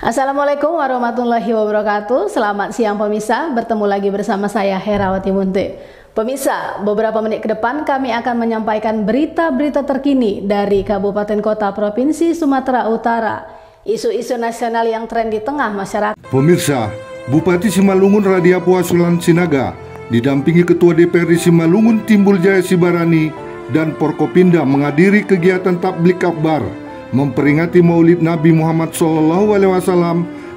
Assalamualaikum warahmatullahi wabarakatuh. Selamat siang pemirsa, bertemu lagi bersama saya Herawati Munte. Pemirsa, beberapa menit ke depan kami akan menyampaikan berita-berita terkini dari Kabupaten Kota Provinsi Sumatera Utara. Isu-isu nasional yang tren di tengah masyarakat. Pemirsa, Bupati Simalungun Radiapua Sulan Sinaga didampingi Ketua DPRD Simalungun Timbul Jaya Sibarani dan Porkopinda menghadiri kegiatan tablik akbar memperingati Maulid Nabi Muhammad SAW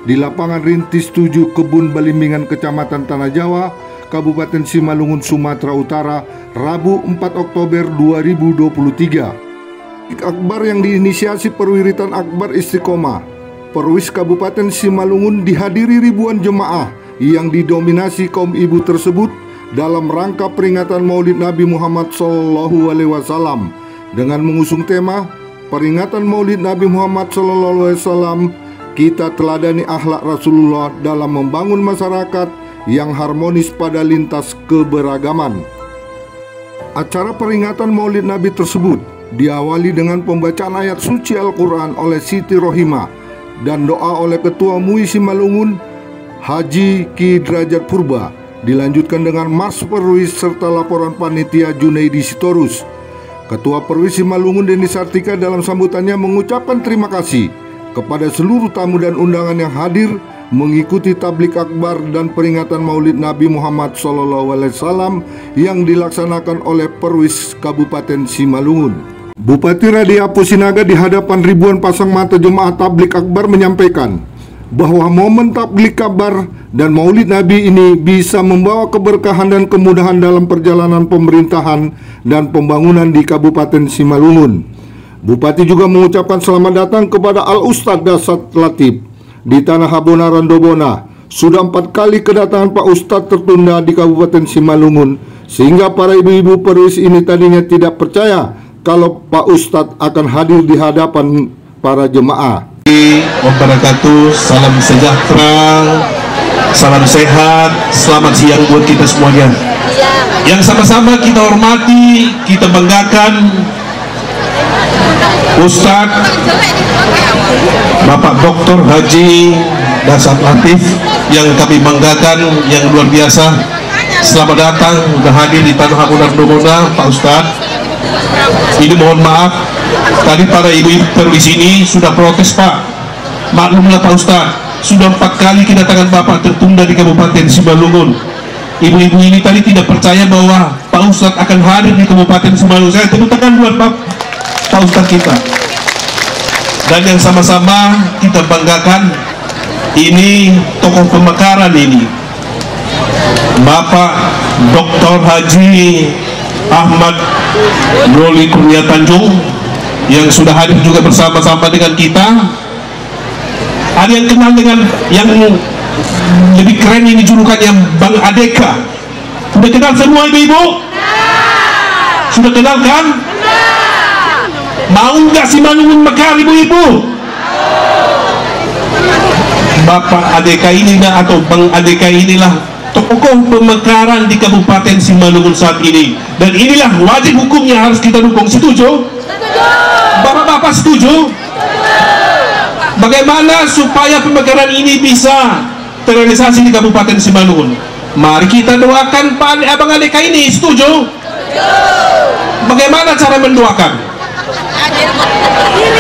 di lapangan Rintis 7 Kebun Balimbingan Kecamatan Tanah Jawa, Kabupaten Simalungun, Sumatera Utara, Rabu 4 Oktober 2023. Akbar yang diinisiasi Perwiritan Akbar Istiqomah Perwis Kabupaten Simalungun dihadiri ribuan jemaah yang didominasi kaum ibu tersebut dalam rangka peringatan Maulid Nabi Muhammad SAW dengan mengusung tema peringatan Maulid Nabi Muhammad SAW, kita teladani akhlak Rasulullah dalam membangun masyarakat yang harmonis pada lintas keberagaman. Acara peringatan Maulid Nabi tersebut diawali dengan pembacaan ayat suci Al-Quran oleh Siti Rohimah dan doa oleh Ketua MUI Simalungun Haji Ki Derajat Purba, dilanjutkan dengan Mars Perwis serta laporan panitia Junaidi Sitorus. Ketua Perwis Simalungun Deni Sartika dalam sambutannya mengucapkan terima kasih kepada seluruh tamu dan undangan yang hadir mengikuti tablik akbar dan peringatan Maulid Nabi Muhammad SAW yang dilaksanakan oleh Perwis Kabupaten Simalungun. Bupati Radiapua Sinaga di hadapan ribuan pasang mata jemaah tablik akbar menyampaikan bahwa momen tablik akbar dan Maulid Nabi ini bisa membawa keberkahan dan kemudahan dalam perjalanan pemerintahan dan pembangunan di Kabupaten Simalungun. Bupati juga mengucapkan selamat datang kepada Al-Ustadz Dasat Latif di Tanah Habona Randobona. Sudah 4 kali kedatangan Pak Ustadz tertunda di Kabupaten Simalungun, sehingga para ibu-ibu perwis ini tadinya tidak percaya kalau Pak Ustadz akan hadir di hadapan para jemaah. Wabarakatuh, salam sejahtera, salam sehat, selamat siang buat kita semuanya. Yang sama-sama kita hormati, kita banggakan Ustadz Bapak Dr. Haji Dasat Latif yang kami banggakan, yang luar biasa. Selamat datang, sudah hadir di Tanah Habona Randobona Pak Ustadz. Ini mohon maaf, tadi para ibu-ibu perwis ini sudah protes Pak. Maklumlah Pak Ustadz, sudah 4 kali kedatangan Bapak tertunda di Kabupaten Simalungun. Ibu-ibu ini tadi tidak percaya bahwa Pak Ustadz akan hadir di Kabupaten Simalungun. Saya tepuk tangan buat Pak Ustadz kita. Dan yang sama-sama kita banggakan, ini tokoh pemekaran ini, Bapak Dr. Haji Ahmad Roli Kurnia Tanjung, yang sudah hadir juga bersama-sama dengan kita. Ada yang kenal dengan yang lebih keren ini, julukannya Bang Adeka. Sudah kenal semua ibu-ibu? Sudah kenal kan? Mau nggak Simalungun mekar ibu-ibu? Bapak Adeka inilah atau Bang Adeka inilah tokoh pemekaran di Kabupaten Simalungun saat ini, dan inilah wajib hukumnya harus kita dukung. Setuju? Bapak-bapak setuju? Bagaimana supaya pemekaran ini bisa terrealisasi di Kabupaten Simalungun? Mari kita doakan Pak Abang Adeka ini. Setuju? Bagaimana cara mendoakan?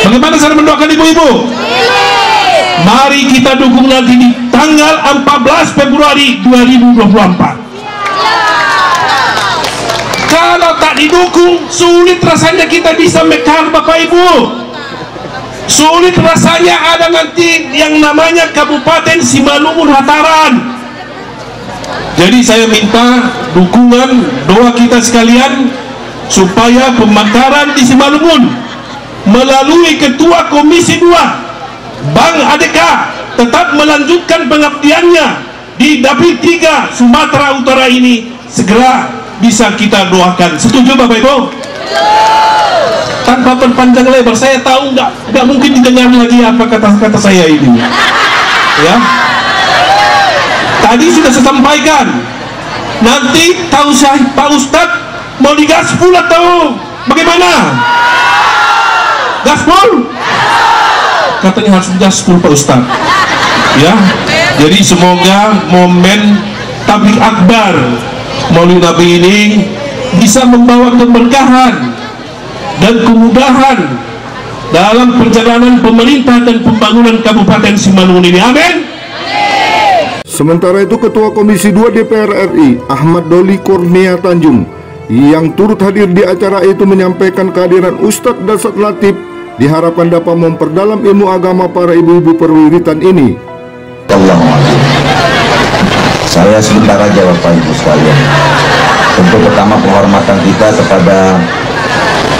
Bagaimana cara mendoakan ibu-ibu? Mari kita dukung nanti di tanggal 14 Februari 2024. Kalau tak didukung, sulit rasanya kita bisa mekar Bapak Ibu. Sulit rasanya ada nanti yang namanya Kabupaten Simalungun Hataran. Jadi saya minta dukungan, doa kita sekalian supaya pemekaran di Simalungun melalui Ketua Komisi 2 Bang Adeka tetap melanjutkan pengabdiannya di Dapil 3 Sumatera Utara ini segera bisa kita doakan. Setuju Bapak Ibu? Tanpa berpanjang lebar, saya tahu nggak mungkin didengar lagi apa kata-kata saya ini. Ya, tadi sudah saya sampaikan. Nanti tahu Pak Ustadz mau digaspol atau bagaimana? Gaspol? katanya harus gaspol Pak Ustadz. Ya, jadi semoga momen tabligh akbar Maulid Nabi ini bisa membawa keberkahan dan kemudahan dalam perjalanan pemerintah dan pembangunan Kabupaten Simalungun ini. Amin. Sementara itu Ketua Komisi 2 DPR RI Ahmad Doli Kurnia Tanjung yang turut hadir di acara itu menyampaikan kehadiran Ustadz Dasat Latif diharapkan dapat memperdalam ilmu agama para ibu-ibu perwiritan ini. Saya sebentar aja Bapak Ibu sekalian. Tentu pertama penghormatan kita kepada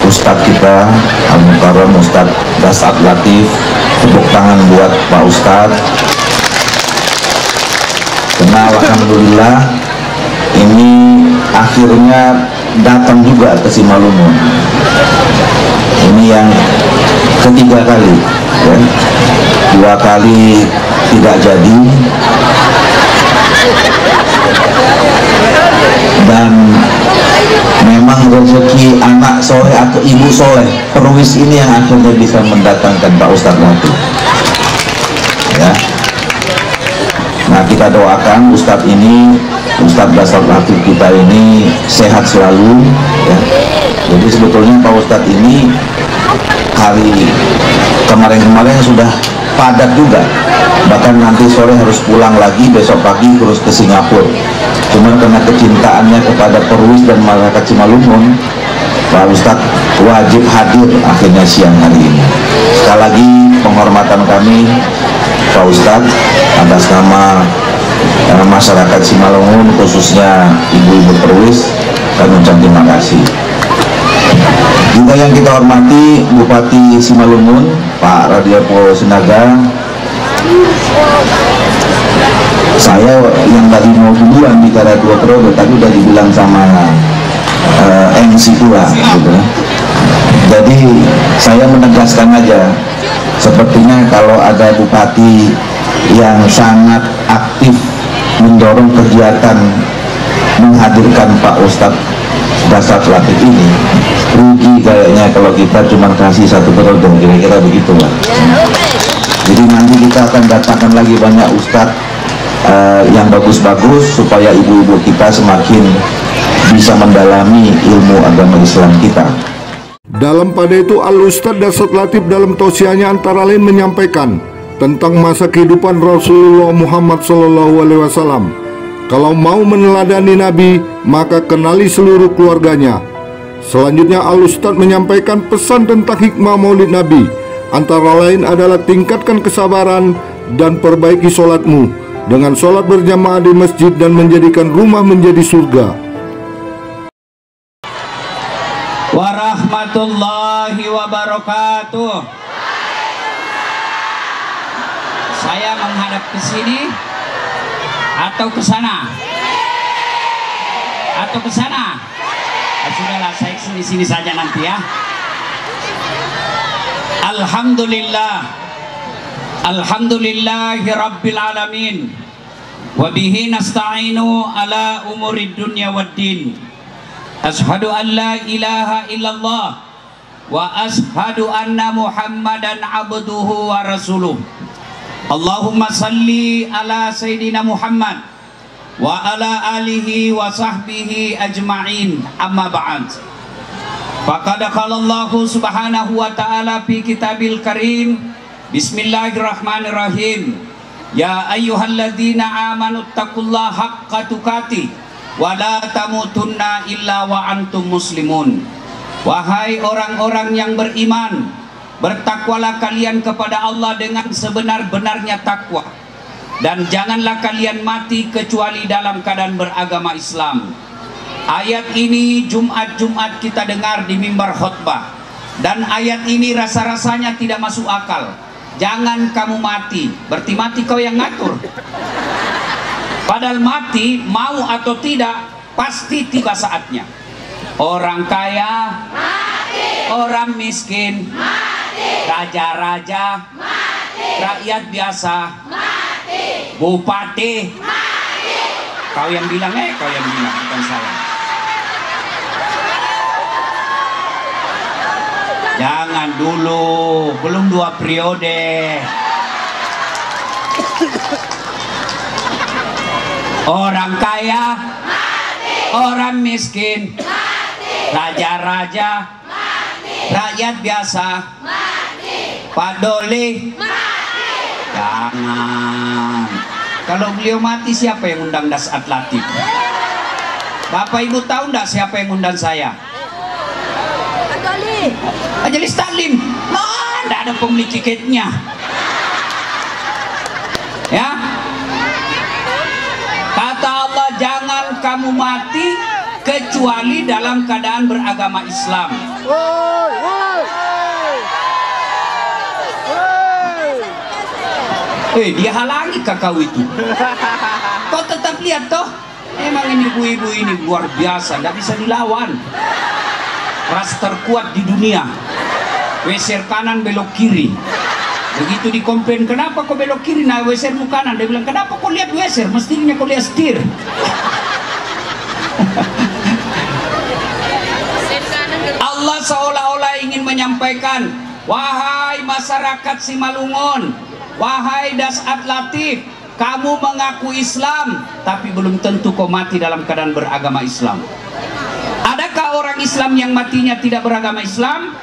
Ustadz kita Al-Mukarram Ustadz Dasat Latif. Tepuk tangan buat Pak Ustadz. Karena alhamdulillah ini akhirnya datang juga ke Simalungun. Ini yang ketiga kali, ya. 2 kali tidak jadi, dan memang rezeki anak soleh atau ibu soleh perwis ini yang akhirnya bisa mendatangkan Pak Ustadz Latif, ya. Nah, kita doakan Ustadz ini, Ustadz Dasat Latif kita ini sehat selalu, ya. Jadi sebetulnya Pak Ustadz ini hari kemarin-kemarin sudah padat juga, bahkan nanti sore harus pulang lagi, besok pagi terus ke Singapura. Cuman karena kecintaannya kepada perwis dan masyarakat Simalungun, Pak Ustadz wajib hadir akhirnya siang hari ini. Sekali lagi penghormatan kami Pak Ustadz atas nama masyarakat Simalungun, khususnya ibu-ibu perwis, kami ucapkan terima kasih. Juga yang kita hormati Bupati Simalungun Pak Radiapo Sinaga. Saya yang tadi mau duluan bicara 2 periode, tadi udah dibilang sama MC pula gitu. Jadi saya menegaskan aja, sepertinya kalau ada bupati yang sangat aktif mendorong kegiatan menghadirkan Pak Ustadz Dasat Latif ini, rugi kayaknya kalau kita cuma kasih 1 periode, kira-kira begitulah. Jadi nanti kita akan datangkan lagi banyak ustadz yang bagus-bagus supaya ibu-ibu kita semakin bisa mendalami ilmu agama Islam kita. Dalam pada itu Al-Ustadz Dasat Latif dalam tausiahnya antara lain menyampaikan tentang masa kehidupan Rasulullah Muhammad SAW. Kalau mau meneladani Nabi, maka kenali seluruh keluarganya. Selanjutnya Al-Ustadz menyampaikan pesan tentang hikmah Maulid Nabi. Antara lain adalah tingkatkan kesabaran dan perbaiki sholatmu dengan sholat berjamaah di masjid dan menjadikan rumah menjadi surga. Warahmatullahi wabarakatuh. Saya menghadap ke sini atau ke sana? Atau ke sana? Sudahlah, saya sini-sini saja nanti ya. Alhamdulillah, alhamdulillahi rabbil alamin, wa bihi nasta'inu ala umurid dunya waddin. Ashhadu an la ilaha illallah wa ashhadu anna muhammadan abduhu wa rasuluh. Allahumma salli ala sayyidina Muhammad wa ala alihi wa sahbihi ajma'in, amma ba'd. Faqad qala Allah subhanahu wa ta'ala fi kitabil karim, bismillahirrahmanirrahim, ya ayyuhalladzina amanu taqullaha haqqa tuqatih wa la tamutunna illa wa antum muslimun. Wahai orang-orang yang beriman, bertakwalah kalian kepada Allah dengan sebenar-benarnya takwa, dan janganlah kalian mati kecuali dalam keadaan beragama Islam. Ayat ini Jumat-Jumat kita dengar di mimbar khutbah, dan ayat ini rasa-rasanya tidak masuk akal. Jangan kamu mati, berarti mati kau yang ngatur. Padahal mati, mau atau tidak, pasti tiba saatnya. Orang kaya mati, orang miskin mati, raja-raja mati, rakyat biasa mati, bupati mati. Kau yang bilang, kau yang bilang, bukan saya. Jangan dulu, belum 2 periode. Orang kaya mati, orang miskin mati, raja-raja mati, rakyat biasa mati, Pak Doli mati. Jangan. Kalau beliau mati, siapa yang undang Dasat Latif? Bapak Ibu tahu enggak siapa yang undang saya? Majelis Taklim. Enggak ada pembeli tiketnya. Ya. Kata Allah, jangan kamu mati kecuali dalam keadaan beragama Islam. Dia halangi kakak itu. Kau tetap lihat toh. Emang ini ibu-ibu ini luar biasa, tidak bisa dilawan. Ras terkuat di dunia. Weser kanan belok kiri. Begitu dikomplain, kenapa kau belok kiri, nah weser mu kanan. Dia bilang, kenapa kau lihat weser, mestinya kau lihat setir. Allah seolah-olah ingin menyampaikan, wahai masyarakat Simalungun, wahai Dasat Latif, kamu mengaku Islam, tapi belum tentu kau mati dalam keadaan beragama Islam. Adakah orang Islam yang matinya tidak beragama Islam?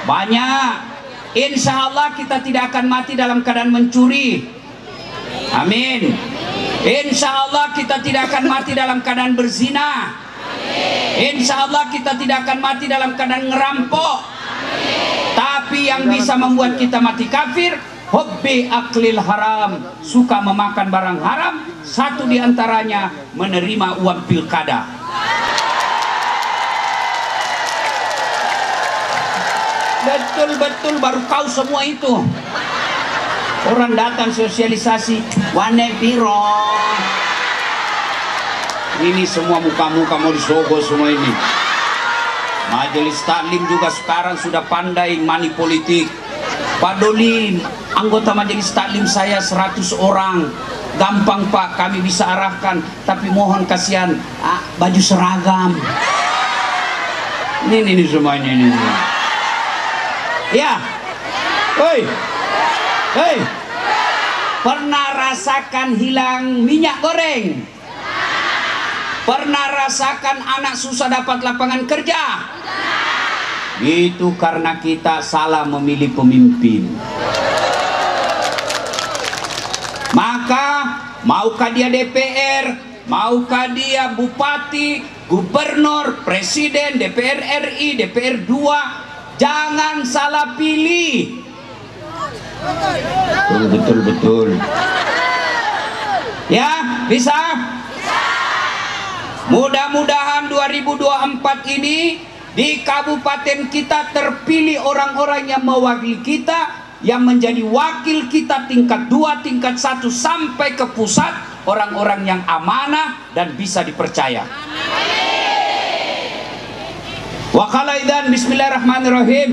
Banyak. Insya Allah kita tidak akan mati dalam keadaan mencuri. Amin. Insya Allah kita tidak akan mati dalam keadaan berzina. Insya Allah kita tidak akan mati dalam keadaan ngerampok. Tapi yang bisa membuat kita mati kafir, hobbi aklil haram, suka memakan barang haram. Satu diantaranya menerima uang pilkada. Betul-betul baru kau semua itu. Orang datang sosialisasi, wane piro. Ini semua muka-muka mau disogok semua ini. Majelis Taklim juga sekarang sudah pandai money politik. Pak Doli, anggota Majelis Taklim saya 100 orang. Gampang Pak, kami bisa arahkan. Tapi mohon kasihan, baju seragam. Ini semuanya ini. Ya, hei, pernah rasakan hilang minyak goreng? Pernah rasakan anak susah dapat lapangan kerja? Itu karena kita salah memilih pemimpin. Maka maukah dia DPR, maukah dia bupati, gubernur, presiden, DPR RI, DPR 2, jangan salah pilih. Betul. Ya, bisa? Mudah-mudahan 2024 ini di kabupaten kita terpilih orang-orang yang mewakili kita, yang menjadi wakil kita tingkat 2, tingkat 1 sampai ke pusat, orang-orang yang amanah dan bisa dipercaya. Wa qala idzan bismillahirrahmanirrahim.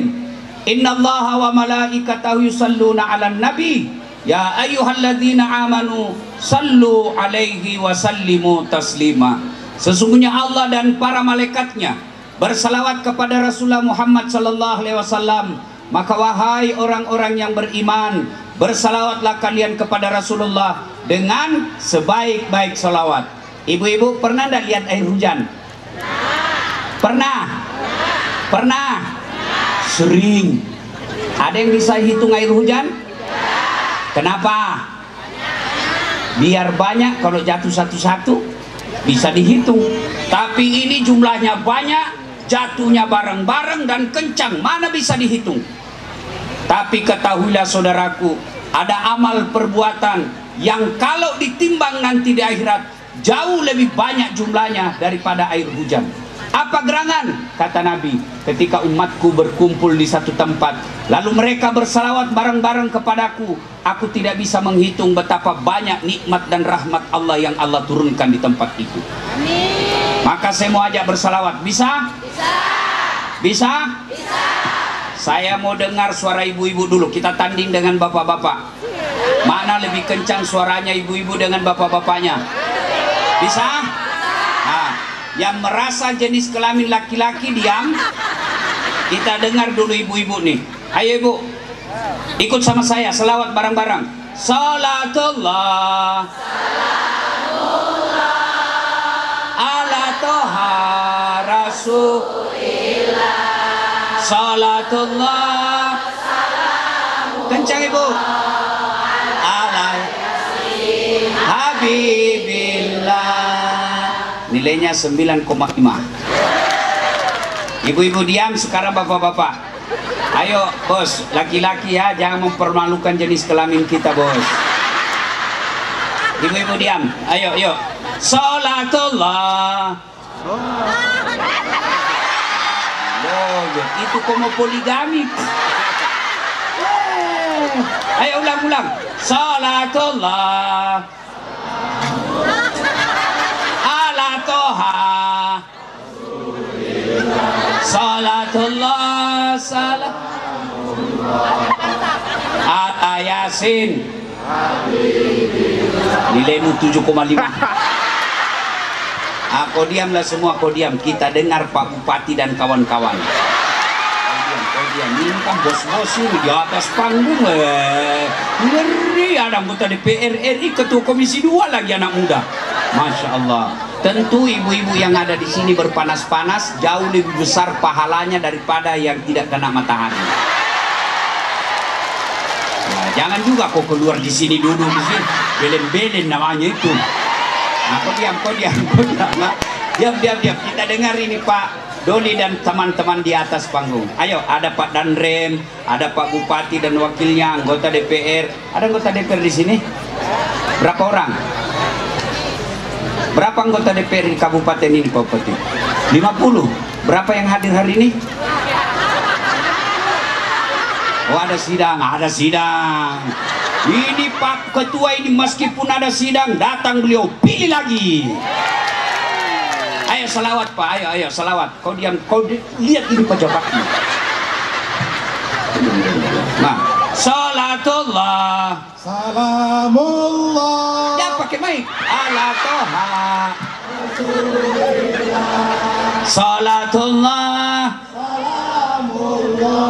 Innallaha wa malaikatahu yusalluna 'alan nabi. Ya ayyuhalladzina amanu sallu 'alaihi wa sallimu taslima. Sesungguhnya Allah dan para malaikatnya bersalawat kepada Rasulullah Muhammad sallallahu alaihi wasallam. Maka wahai orang-orang yang beriman, bersalawatlah kalian kepada Rasulullah dengan sebaik-baik salawat. Ibu-ibu pernah enggak lihat air hujan? Pernah? Pernah? Sering. Ada yang bisa hitung air hujan? Kenapa? Biar banyak, kalau jatuh satu-satu bisa dihitung. Tapi ini jumlahnya banyak, jatuhnya bareng-bareng dan kencang, mana bisa dihitung. Tapi ketahuilah saudaraku, ada amal perbuatan yang kalau ditimbang nanti di akhirat jauh lebih banyak jumlahnya daripada air hujan. Apa gerangan? Kata Nabi, ketika umatku berkumpul di satu tempat, lalu mereka bersalawat bareng-bareng kepadaku, aku tidak bisa menghitung betapa banyak nikmat dan rahmat Allah yang Allah turunkan di tempat itu. Amin. Maka saya mau ajak bersalawat. Bisa? Bisa. Bisa? Bisa. Saya mau dengar suara ibu-ibu dulu. Kita tanding dengan bapak-bapak. Mana lebih kencang suaranya ibu-ibu dengan bapak-bapaknya? Bisa? Nah, yang merasa jenis kelamin laki-laki diam. Kita dengar dulu ibu-ibu nih. Ayo ibu, ikut sama saya, selawat bareng-bareng. Salatullah ala toha rasulillah. Salatullah, kencang ibu, ala habibillah. Nilainya 9,5. Ibu-ibu diam, sekarang bapak-bapak. Ayo bos, laki-laki ya, jangan mempermalukan jenis kelamin kita bos. Ibu-ibu diam, ayo yuk. Salatullah. Oh, itu kok mau poligami. Ayo ulang-ulang. Salatullah ala toha. Salatullah salam ala yasin. Nilaimu 7,5. Kau diamlah semua, kau diam. Kita dengar Pak Bupati dan kawan-kawan. Kau diam. Ini kan bos-bos ini di atas panggung. Ngeri, ada anggota DPR RI, ketua Komisi 2 lagi anak muda. Masya Allah. Tentu ibu-ibu yang ada di sini berpanas-panas jauh lebih besar pahalanya daripada yang tidak kena matahari. Nah, jangan juga kau keluar di sini dulu di sini. Belen-belen namanya itu. Nah, kau diam. Diam. Kita dengar ini Pak Doli dan teman-teman di atas panggung. Ayo, ada Pak Danrem, ada Pak Bupati dan wakilnya, anggota DPR. Ada anggota DPR di sini? Berapa orang? Berapa anggota DPR di kabupaten ini Pak Bupati? 50. Berapa yang hadir hari ini? Oh, ada sidang. Ini Pak Ketua ini meskipun ada sidang, datang beliau, pilih lagi. Ayo salawat Pak, ayo salawat. Kau diam, kau lihat ini pejabatnya. Nah, salatullah salamullah. Ya pakai mic. Ala toha. Salatullah salamullah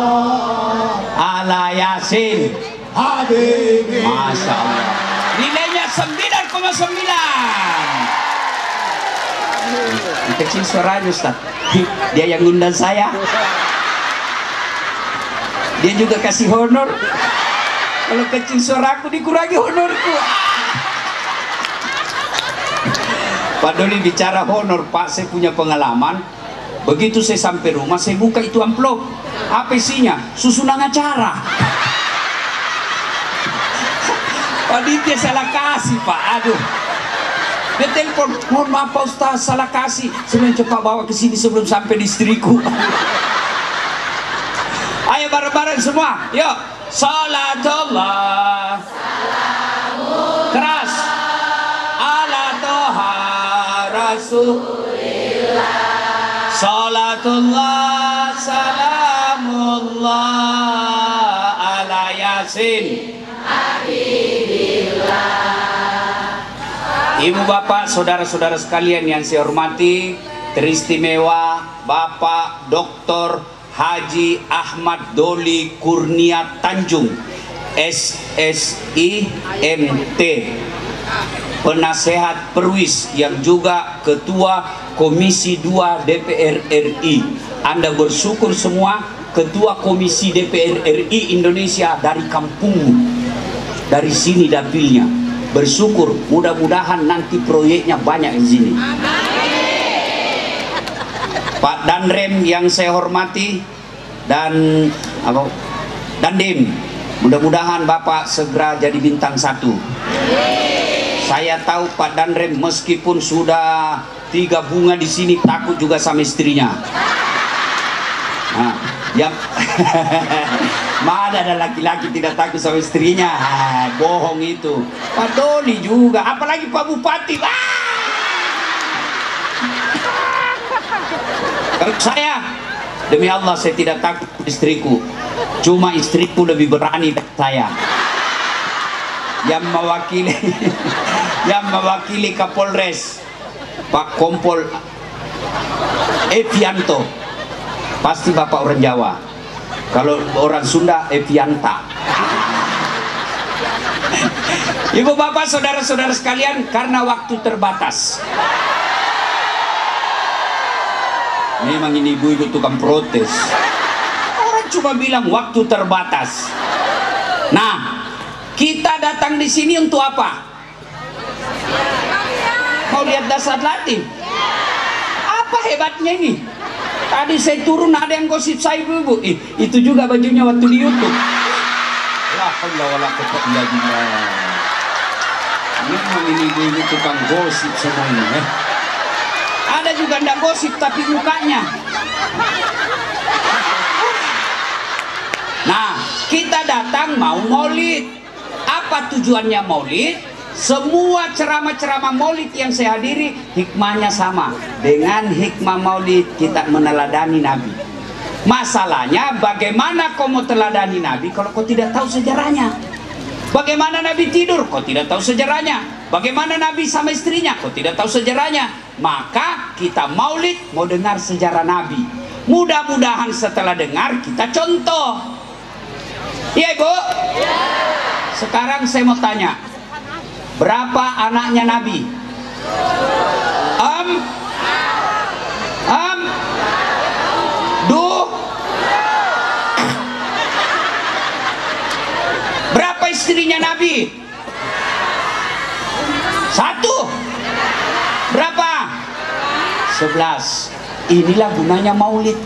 ala yasin. Habibi. Masya Allah. Nilainya 9,9. Kecil suaranya Ustaz. Dia yang ngundang saya. Dia juga kasih honor. Kalau kecil suaraku dikurangi honorku. Pak Doli bicara honor, Pak, saya punya pengalaman. Begitu saya sampai rumah, saya buka itu amplop. Apa isinya? Susunan acara. Pak Ditya salah kasih Pak, aduh. Dia telepon, mohon maaf Pak Ustaz, salah kasih. Saya coba bawa ke sini sebelum sampai di istriku. Ayo bareng-bareng semua, yuk. Salatullah keras ala toha rasulillah. Salatullah salamullah ala yasin. Ibu bapak, saudara-saudara sekalian yang saya hormati, teristimewa Bapak Dr. Haji Ahmad Doli Kurnia Tanjung, SSI MT, penasehat Perwis yang juga Ketua Komisi 2 DPR RI. Anda bersyukur semua, Ketua Komisi DPR RI Indonesia dari kampungmu, dari sini dapilnya. Bersyukur, mudah-mudahan nanti proyeknya banyak di sini. Pak Danrem yang saya hormati dan Dandim, mudah-mudahan Bapak segera jadi bintang 1. Saya tahu Pak Danrem meskipun sudah 3 bunga di sini takut juga sama istrinya. Nah, yang mana ada laki-laki tidak takut sama istrinya? Bohong itu. Pak Doli juga, apalagi Pak Bupati. Kalau saya, demi Allah saya tidak takut istriku. Cuma istriku lebih berani dari saya. Yang mewakili Kapolres Pak Kompol Evianto. Pasti bapak orang Jawa. Kalau orang Sunda, Evianta. Ibu bapak, saudara-saudara sekalian, karena waktu terbatas. Memang ini ibu-ibu tukang protes. Orang cuma bilang waktu terbatas. Nah, kita datang di sini untuk apa? Mau lihat dasar latih? Apa hebatnya ini? Tadi saya turun ada yang gosip saya, ibu-ibu. Itu juga bajunya waktu di YouTube. La haula wala quwwata illa billah. Memang ini ibu-ibu tukang gosip semuanya. Ada juga ndak gosip tapi mukanya. Nah, kita datang mau maulid. Apa tujuannya maulid? Semua ceramah-ceramah maulid yang saya hadiri hikmahnya sama. Dengan hikmah maulid kita meneladani Nabi. Masalahnya bagaimana kau mau teladani Nabi kalau kau tidak tahu sejarahnya? Bagaimana Nabi tidur? Kau tidak tahu sejarahnya. Bagaimana Nabi sama istrinya? Kau tidak tahu sejarahnya. Maka kita maulid mau dengar sejarah Nabi. Mudah-mudahan setelah dengar kita contoh. Iya Ibu? Sekarang saya mau tanya, berapa anaknya Nabi? Berapa istrinya Nabi? 1. Berapa? 11. Inilah gunanya maulid.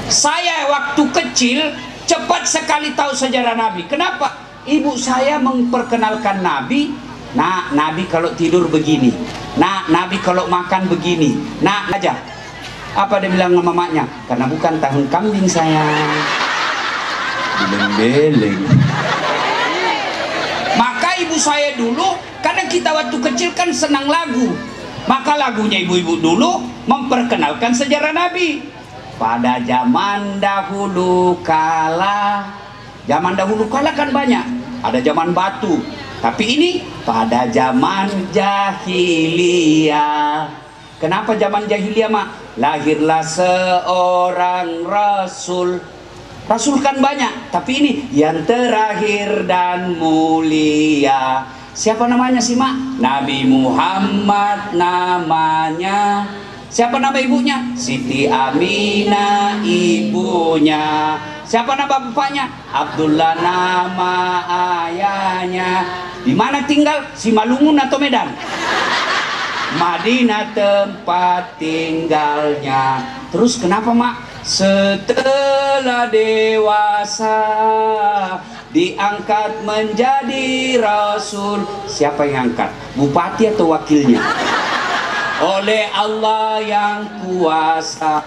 Saya waktu kecil cepat sekali tahu sejarah Nabi. Kenapa? Ibu saya memperkenalkan Nabi. Nah, Nabi kalau tidur begini. Nah, Nabi kalau makan begini. Nah, aja. Apa dia bilang sama mamanya? Karena bukan tahun kambing saya. Beleng-beleng. Maka ibu saya dulu, karena kita waktu kecil kan senang lagu. Maka lagunya ibu-ibu dulu memperkenalkan sejarah Nabi. Pada zaman dahulu kala. Zaman dahulu kala kan banyak. Ada zaman batu. Tapi ini pada zaman jahiliyah. Kenapa zaman jahiliyah, Mak? Lahirlah seorang rasul. Rasul kan banyak, tapi ini yang terakhir dan mulia. Siapa namanya sih, Mak? Nabi Muhammad namanya. Siapa nama ibunya? Siti Aminah ibunya. Siapa nama bapaknya? Abdullah nama ayahnya. Di mana tinggal? Simalungun atau Medan? Madinah tempat tinggalnya. Terus kenapa, Mak? Setelah dewasa diangkat menjadi rasul. Siapa yang angkat? Bupati atau wakilnya? Oleh Allah yang kuasa.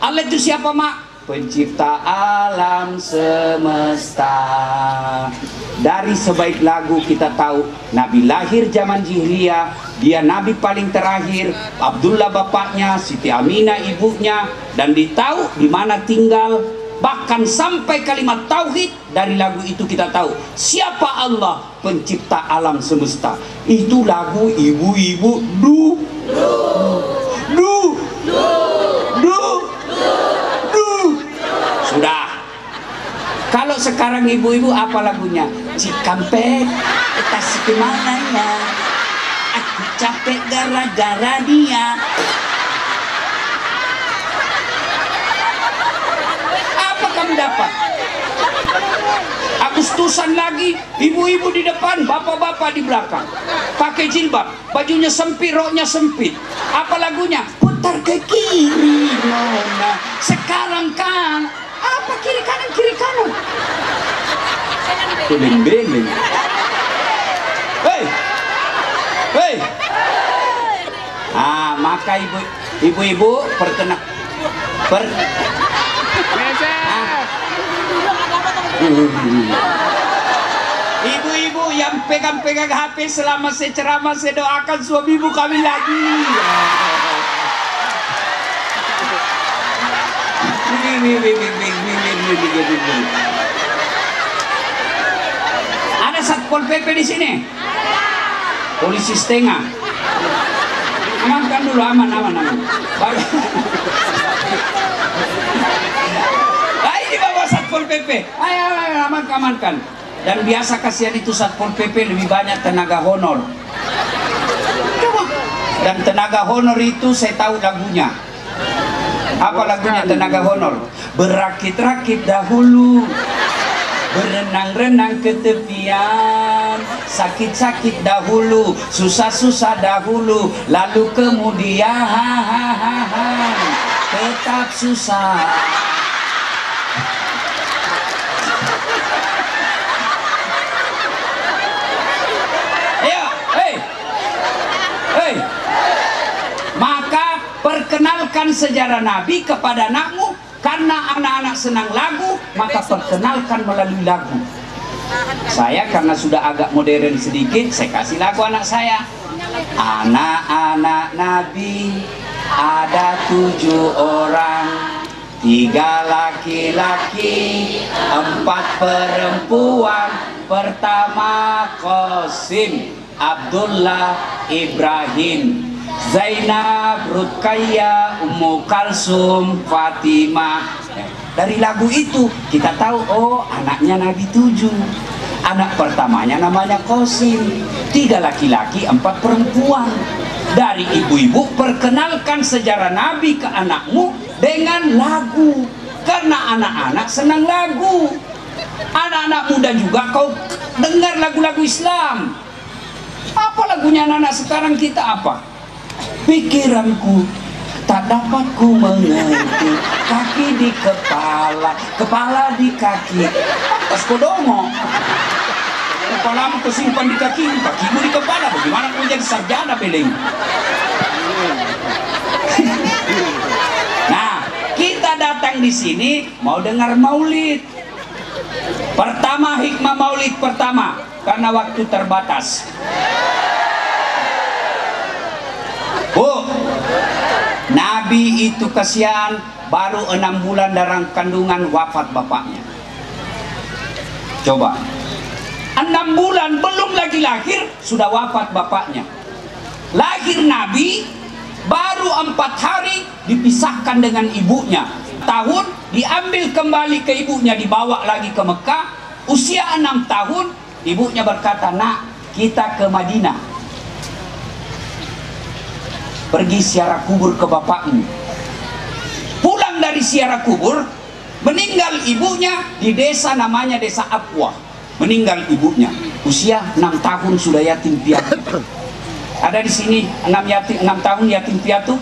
Allah itu siapa, Mak? Pencipta alam semesta. Dari sebaik lagu kita tahu Nabi lahir zaman jahiliyah, dia Nabi paling terakhir, Abdullah bapaknya, Siti Aminah ibunya, dan ditahu di mana tinggal. Bahkan sampai kalimat tauhid dari lagu itu kita tahu siapa Allah pencipta alam semesta. Itu lagu ibu-ibu Sudah. Kalau sekarang ibu-ibu apa lagunya? Cikampek, Tasik kemana ya? Aku capek gara-gara dia. Apa kamu dapat? Agustusan lagi, ibu-ibu di depan, bapak-bapak di belakang. Pakai jilbab, bajunya sempit, roknya sempit. Apa lagunya? Putar ke kiri, nona. Sekarang kan apa kiri kanan beleng-beleng. Hei. Maka ibu-ibu ibu-ibu yang pegang-pegang HP selama saya ceramah, saya doakan suami ibu kami lagi. Ada Satpol PP di sini. Polisi setengah. Amankan dulu, aman. Satpol PP, ayo amankan. Dan biasa kasihan itu Satpol PP lebih banyak tenaga honor. Coba. Dan tenaga honor itu saya tahu lagunya. Apa lagunya tenaga honor? Berakit-rakit dahulu, berenang-renang ke tepian, sakit-sakit dahulu, susah-susah dahulu, lalu kemudian tetap susah. Ayo, hei, maka perkenalkan sejarah Nabi kepada anakmu. Karena anak-anak senang lagu, maka perkenalkan melalui lagu. Saya karena sudah agak modern sedikit, saya kasih lagu anak saya. Anak-anak Nabi ada 7 orang, 3 laki-laki, 4 perempuan. Pertama Qasim, Abdullah, Ibrahim, Zainab, Ruqayyah, Ummu Kalsum, Fatimah. Dari lagu itu kita tahu, oh anaknya Nabi 7. Anak pertamanya namanya Qasim, 3 laki-laki, 4 perempuan. Dari ibu-ibu, perkenalkan sejarah Nabi ke anakmu dengan lagu. Karena anak-anak senang lagu. Anak-anak muda juga kau dengar lagu-lagu Islam. Apa lagunya anak-anak sekarang kita apa? Pikiranku tak dapat ku mengerti, kaki di kepala, kepala di kaki. Atas kodomo, kepalamu kau simpan di kaki, kakimu di kepala. Bagaimana kau jadi sarjana beleng? Nah, kita datang di sini mau dengar maulid. Pertama, hikmah maulid pertama, karena waktu terbatas. Oh, Nabi itu kasihan, baru 6 bulan dalam kandungan wafat bapaknya. Coba, 6 bulan belum lagi lahir sudah wafat bapaknya. Lahir Nabi baru 4 hari dipisahkan dengan ibunya. Tahun diambil kembali ke ibunya, dibawa lagi ke Mekah. Usia 6 tahun, ibunya berkata, nak, kita ke Madinah. Pergi ziarah kubur ke bapakmu. Pulang dari ziarah kubur, meninggal ibunya di desa namanya Desa Aqwa. Meninggal ibunya, usia 6 tahun sudah yatim piatu. Ada di sini 6 tahun yatim piatu?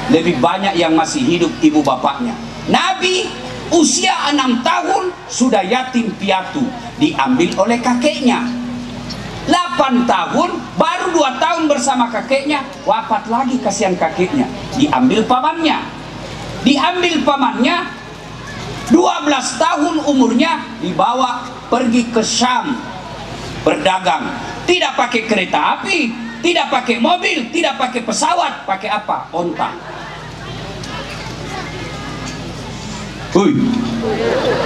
Lebih banyak yang masih hidup ibu bapaknya. Nabi usia 6 tahun sudah yatim piatu, diambil oleh kakeknya. 8 tahun, baru 2 tahun bersama kakeknya, wafat lagi kasihan kakeknya. Diambil pamannya. 12 tahun umurnya, dibawa pergi ke Syam berdagang. Tidak pakai kereta api, tidak pakai mobil, tidak pakai pesawat. Pakai apa? Onta.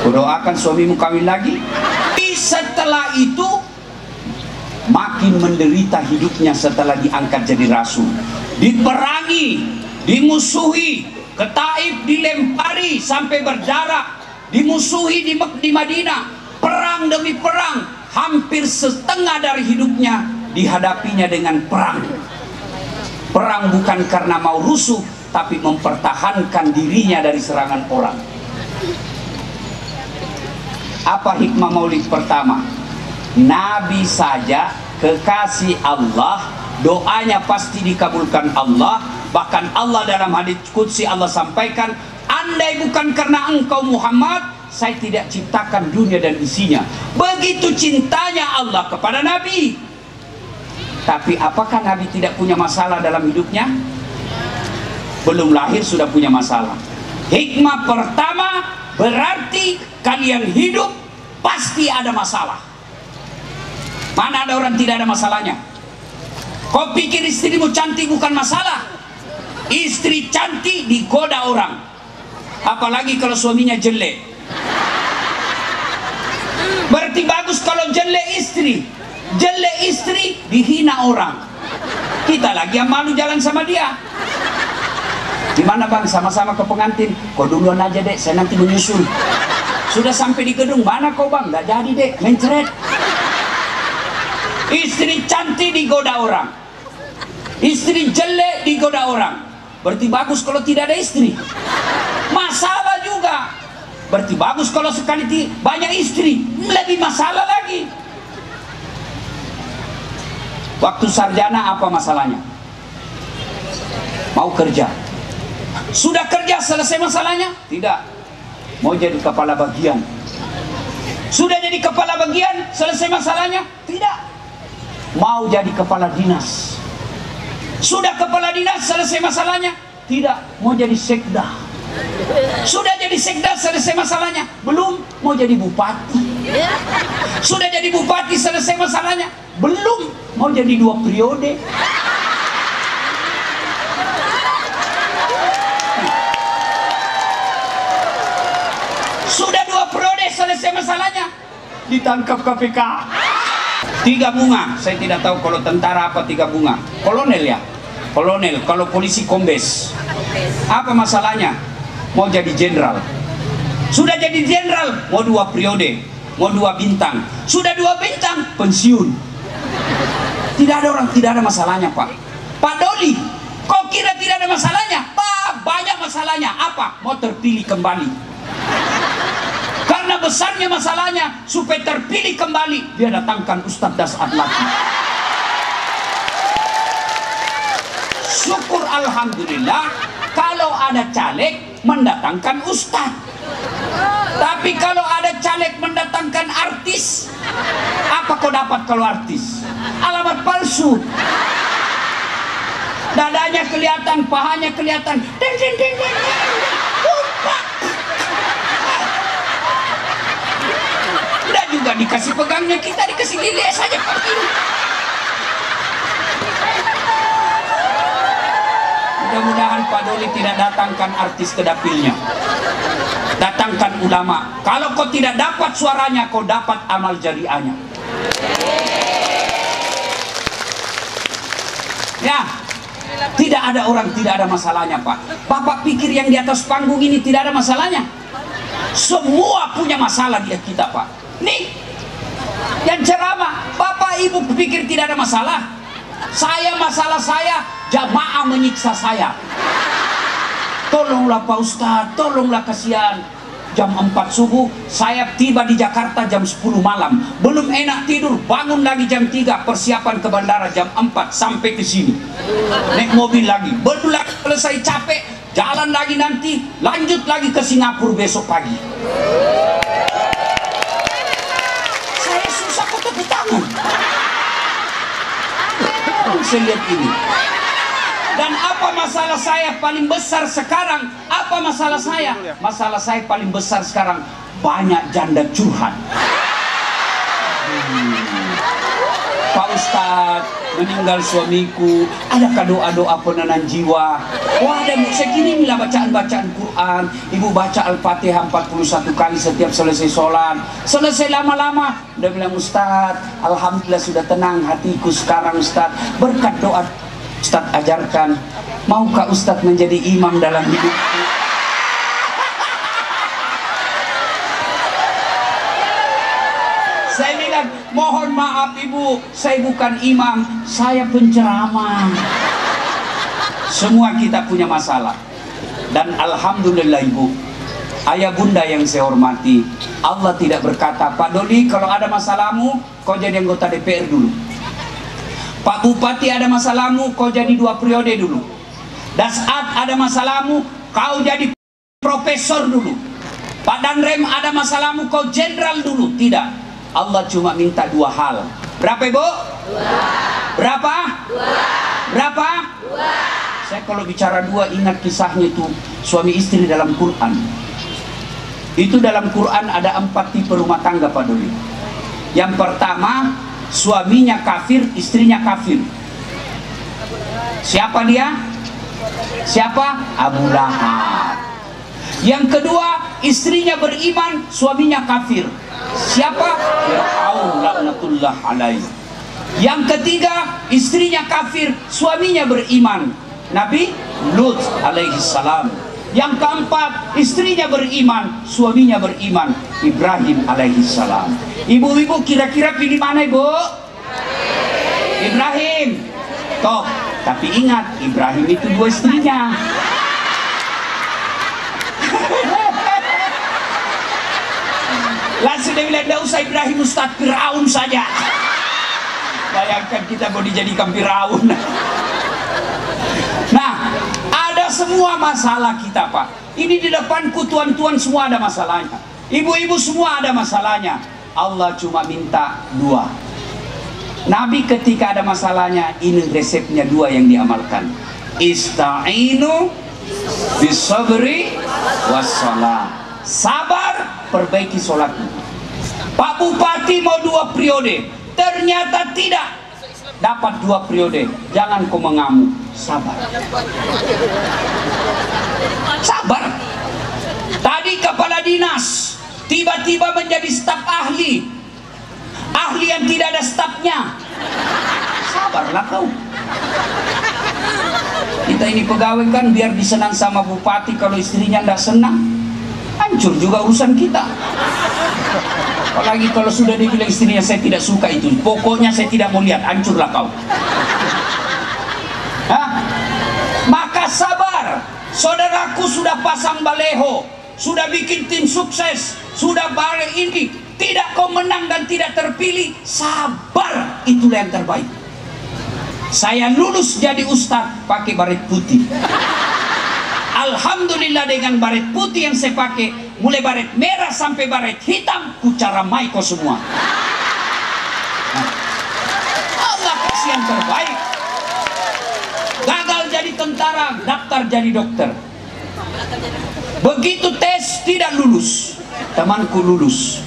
Doakan suamimu kawin lagi. Setelah itu makin menderita hidupnya setelah diangkat jadi rasul. Diperangi, dimusuhi, ke Taif dilempari sampai berdarah, dimusuhi di Madinah, perang demi perang, hampir setengah dari hidupnya dihadapinya dengan perang. Perang bukan karena mau rusuh, tapi mempertahankan dirinya dari serangan orang. Apa hikmah maulid pertama? Nabi saja kekasih Allah, doanya pasti dikabulkan Allah. Bahkan Allah dalam hadits qudsi Allah sampaikan, andai bukan karena engkau Muhammad, saya tidak ciptakan dunia dan isinya. Begitu cintanya Allah kepada Nabi. Tapi apakah Nabi tidak punya masalah dalam hidupnya? Belum lahir sudah punya masalah. Hikmah pertama, berarti kalian hidup pasti ada masalah. Mana ada orang tidak ada masalahnya? Kau pikir istrimu cantik bukan masalah? Istri cantik digoda orang, apalagi kalau suaminya jelek. Berarti bagus kalau jelek istri dihina orang. Kita lagi yang malu jalan sama dia. Gimana bang, sama-sama ke pengantin? Kau duluan aja dek, saya nanti menyusul. Sudah sampai di gedung, mana kau bang? Nggak jadi deh, mencret. Istri cantik digoda orang, istri jelek digoda orang. Berarti bagus kalau tidak ada istri. Masalah juga. Berarti bagus kalau sekali banyak istri, lebih masalah lagi. Waktu sarjana apa masalahnya? Mau kerja. Sudah kerja selesai masalahnya? Tidak. Mau jadi kepala bagian. Sudah jadi kepala bagian selesai masalahnya? Tidak. Mau jadi kepala dinas. Sudah kepala dinas selesai masalahnya? Tidak. Mau jadi sekda. Sudah jadi sekda selesai masalahnya? Belum. Mau jadi bupati. Sudah jadi bupati selesai masalahnya? Belum. Mau jadi 2 periode. Sudah 2 periode selesai masalahnya, ditangkap KPK. 3 bunga, saya tidak tahu kalau tentara apa 3 bunga. Kolonel ya, kolonel. Kalau polisi kombes. Apa masalahnya? Mau jadi jenderal. Sudah jadi jenderal, mau 2 periode, mau 2 bintang. Sudah 2 bintang, pensiun. Tidak ada orang, tidak ada masalahnya Pak. Pak Doli, kok kira tidak ada masalahnya? Pak, banyak masalahnya. Apa? Mau terpilih kembali. Karena besarnya masalahnya, supaya terpilih kembali, dia datangkan Ustadz Das'ad lagi. Syukur alhamdulillah, kalau ada caleg mendatangkan Ustadz. Tapi kalau ada caleg mendatangkan artis, apa kau dapat kalau artis? Alamat palsu. Dadanya kelihatan, pahanya kelihatan. Ding, ding, ding, ding, ding. Tidak juga dikasih pegangnya, kita dikasih lilih saja Pak. Mudah-mudahan Pak Doli tidak datangkan artis ke dapilnya. Datangkan ulama. Kalau kau tidak dapat suaranya, kau dapat amal jariahnya. Ya, tidak ada orang tidak ada masalahnya Pak. Bapak pikir yang di atas panggung ini tidak ada masalahnya? Semua punya masalah dia kita Pak. Nih, yang ceramah, Bapak Ibu pikir tidak ada masalah? Saya masalah saya, jamaah menyiksa saya. Tolonglah Pak Ustadz, tolonglah kasihan. Jam 4 subuh, saya tiba di Jakarta jam 10 malam. Belum enak tidur, bangun lagi jam 3, persiapan ke bandara jam 4, sampai ke sini. Naik mobil lagi, belum lagi selesai capek, jalan lagi nanti, lanjut lagi ke Singapura besok pagi. Saya susah kok tepuk tangan. Saya lihat ini. Dan apa masalah saya paling besar sekarang? Apa masalah saya? Masalah saya paling besar sekarang, banyak janda curhat. Pak Ustadz, meninggal suamiku, adakah doa-doa penenang jiwa? Wah, ada, saya kirimilah bacaan-bacaan Quran. Ibu baca Al-Fatihah 41 kali setiap selesai sholat. Selesai lama-lama, udah bilang Ustadz, alhamdulillah sudah tenang hatiku sekarang Ustadz. Berkat doa Ustadz ajarkan, maukah Ustadz menjadi imam dalam hidupku? Saya bilang, mohon maaf Ibu, saya bukan imam, saya penceramah. Semua kita punya masalah. Dan alhamdulillah Ibu, ayah bunda yang saya hormati, Allah tidak berkata, Pak Doli kalau ada masalahmu, kau jadi anggota DPR dulu. Pak Bupati ada masalahmu, kau jadi 2 periode dulu. Das'ad ada masalahmu, kau jadi profesor dulu. Pak Danrem ada masalahmu, kau jenderal dulu. Tidak. Allah cuma minta 2 hal. Berapa Ibu? 2. Berapa? 2. Berapa? 2. Saya kalau bicara 2 ingat kisahnya itu suami istri dalam Quran. Itu dalam Quran ada 4 tipe rumah tangga Pak Doli. Yang pertama, suaminya kafir, istrinya kafir. Siapa dia? Siapa? Abu Lahab. Yang kedua, istrinya beriman, suaminya kafir. Siapa? Fir'aun laknatullah alaih. Yang ketiga, istrinya kafir, suaminya beriman. Nabi Lut alaihi salam. Yang keempat, istrinya beriman, suaminya beriman, Ibrahim alaihissalam. Ibu-ibu kira-kira pilih mana, Ibu? Ibrahim. Toh, tapi ingat, Ibrahim itu 2 istrinya. Langsung dia bilang, tidak usah Ibrahim, Ustaz, Firaun saja. Bayangkan kita mau dijadikan Firaun. Nah, ada semua masalah kita, Pak. Ini di depanku tuan-tuan semua ada masalahnya. Ibu-ibu semua ada masalahnya. Allah cuma minta 2. Nabi ketika ada masalahnya, ini resepnya 2 yang diamalkan. Ista'inu bisabri wassalam. Sabar, perbaiki sholatmu. Pak Bupati mau 2 periode, ternyata tidak dapat 2 periode. Jangan kau mengamuk, sabar. Sabar. Tadi kepala dinas tiba-tiba menjadi staf ahli, ahli yang tidak ada stafnya. Sabarlah kau. Kita ini pegawai kan biar disenang sama bupati, kalau istrinya tidak senang, hancur juga urusan kita. Apalagi kalau sudah dibilang istrinya saya tidak suka itu, pokoknya saya tidak mau lihat, hancurlah kau. Hah? Maka sabar. Saudaraku sudah pasang baleho, sudah bikin tim sukses, sudah balik ini, tidak kau menang dan tidak terpilih, sabar, itulah yang terbaik. Saya lulus jadi ustadz pakai baret putih. Alhamdulillah dengan baret putih yang saya pakai, mulai baret merah sampai baret hitam, ku caramai kau semua. Nah, Allah kasih yang terbaik. Gagal jadi tentara, daftar jadi dokter. Begitu tes tidak lulus, temanku lulus.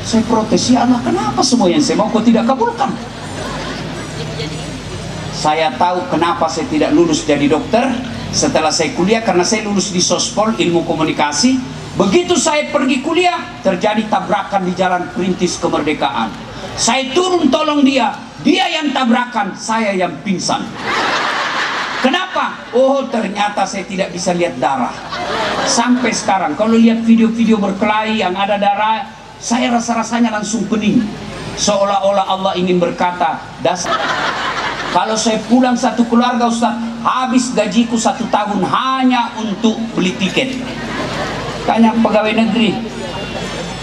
Saya protes, ya Allah, kenapa semua yang saya mau kau tidak kabulkan? Saya tahu kenapa saya tidak lulus jadi dokter setelah saya kuliah, karena saya lulus di Sospol ilmu komunikasi. Begitu saya pergi kuliah, terjadi tabrakan di jalan Perintis Kemerdekaan. Saya turun tolong dia yang tabrakan, saya yang pingsan. Kenapa? Oh, ternyata saya tidak bisa lihat darah. Sampai sekarang kalau lihat video-video berkelahi yang ada darah, saya rasa-rasanya langsung pening. Seolah-olah Allah ingin berkata, dasar. Kalau saya pulang satu keluarga, Ustaz, habis gajiku 1 tahun hanya untuk beli tiket. Tanya pegawai negeri,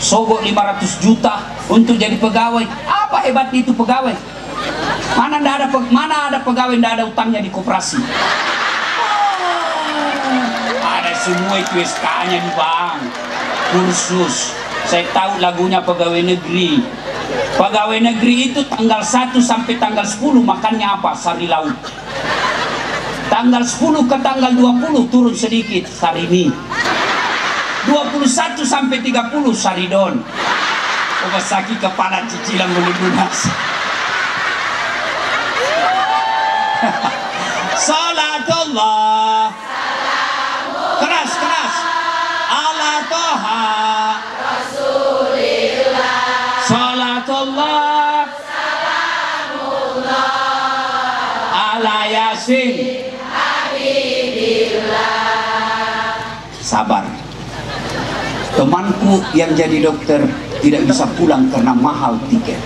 sogok 500 juta untuk jadi pegawai. Apa hebatnya itu pegawai? Mana ada pegawai tidak ada utangnya di koperasi? Ada semua itu SK-nya di bank, kursus. Saya tahu lagunya pegawai negeri. Pegawai negeri itu tanggal 1 sampai tanggal 10 makannya apa? Sari lauk. Tanggal 10 ke tanggal 20 turun sedikit, sari mie. 21 sampai 30 saridon. Obat sakit kepala cicilan belum lunas. Salatullah. Keras. Ala toha Salatullah Salamullah ala Yasin Habibillah. Sabar. Temanku yang jadi dokter tidak bisa pulang karena mahal tiket.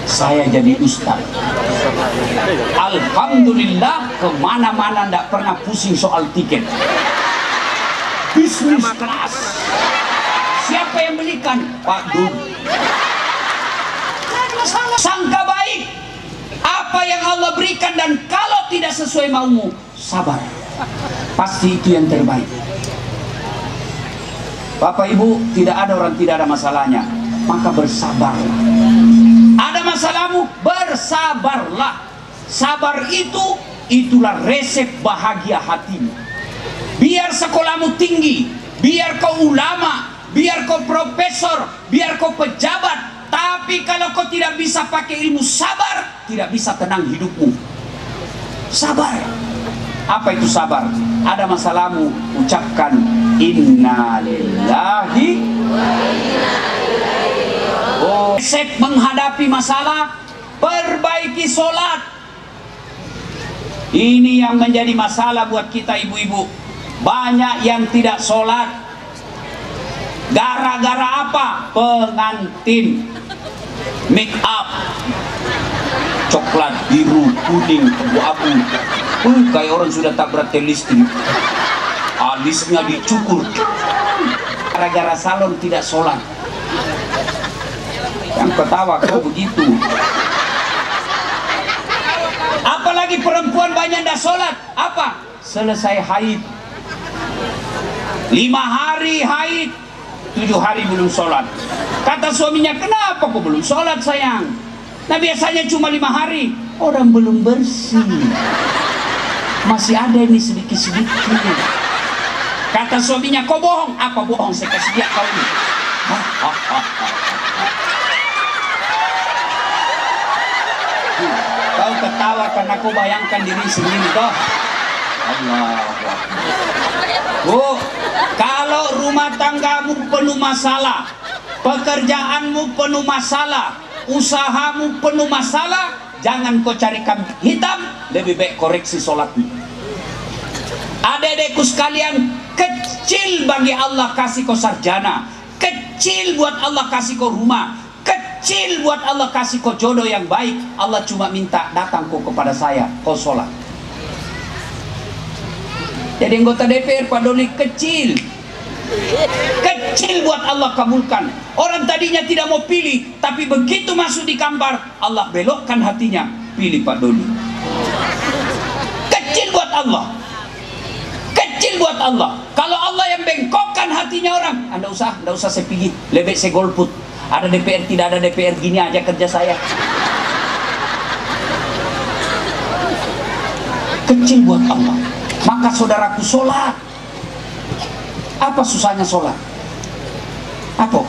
Saya jadi ustaz. Alhamdulillah kemana-mana tidak pernah pusing soal tiket. Bisnis kelas. Siapa yang belikan? Pak Dun. Sangka baik apa yang Allah berikan, dan kalau tidak sesuai maumu, sabar. Pasti itu yang terbaik. Bapak Ibu, tidak ada orang tidak ada masalahnya, maka bersabarlah. Ada masalahmu, bersabarlah. Sabar itulah resep bahagia hatimu. Biar sekolahmu tinggi, biar kau ulama, biar kau profesor, biar kau pejabat, tapi kalau kau tidak bisa pakai ilmu sabar, tidak bisa tenang hidupmu. Sabar. Apa itu sabar? Ada masalahmu, ucapkan inna lillahi wa inna ilaihi raji'un. Resep menghadapi masalah, perbaiki sholat. Ini yang menjadi masalah buat kita ibu-ibu. banyak yang tidak sholat. Gara-gara apa? Pengantin make up coklat, biru, kuning, abu-abu, kayak orang sudah tabrak listrik. Alisnya dicukur gara-gara salon tidak sholat. Yang ketawa kau begitu. Apalagi perempuan banyak tidak sholat. Apa? Selesai haid 5 hari haid, 7 hari belum sholat. Kata suaminya, kenapa kau belum sholat sayang? Nah biasanya cuma 5 hari. Orang belum bersih, masih ada ini sedikit-sedikit. Kata suaminya, kau bohong. Apa bohong? Saya kasih dia kau ini. Kau ketawa karena kau bayangkan diri sendiri toh. Allah. Kalau rumah tanggamu penuh masalah, pekerjaanmu penuh masalah, usahamu penuh masalah, jangan kau cari kambing hitam, lebih baik koreksi sholatmu. Adik-adikku sekalian, kecil bagi Allah kasih kau sarjana, kecil buat Allah kasih kau rumah, kecil buat Allah kasih kau jodoh yang baik. Allah cuma minta datang kau kepada saya, kau sholat. Jadi anggota DPR Pak Doli kecil buat Allah kabulkan. Orang tadinya tidak mau pilih, tapi begitu masuk di kamar, Allah belokkan hatinya, pilih Pak Doli. Kecil buat Allah, kecil buat Allah. Kalau Allah yang bengkokkan hatinya orang, Anda nggak usah saya pilih, lebih saya golput. Ada DPR, tidak ada DPR, gini aja kerja saya. Kecil buat Allah. Maka saudaraku sholat. Apa susahnya sholat? Apa?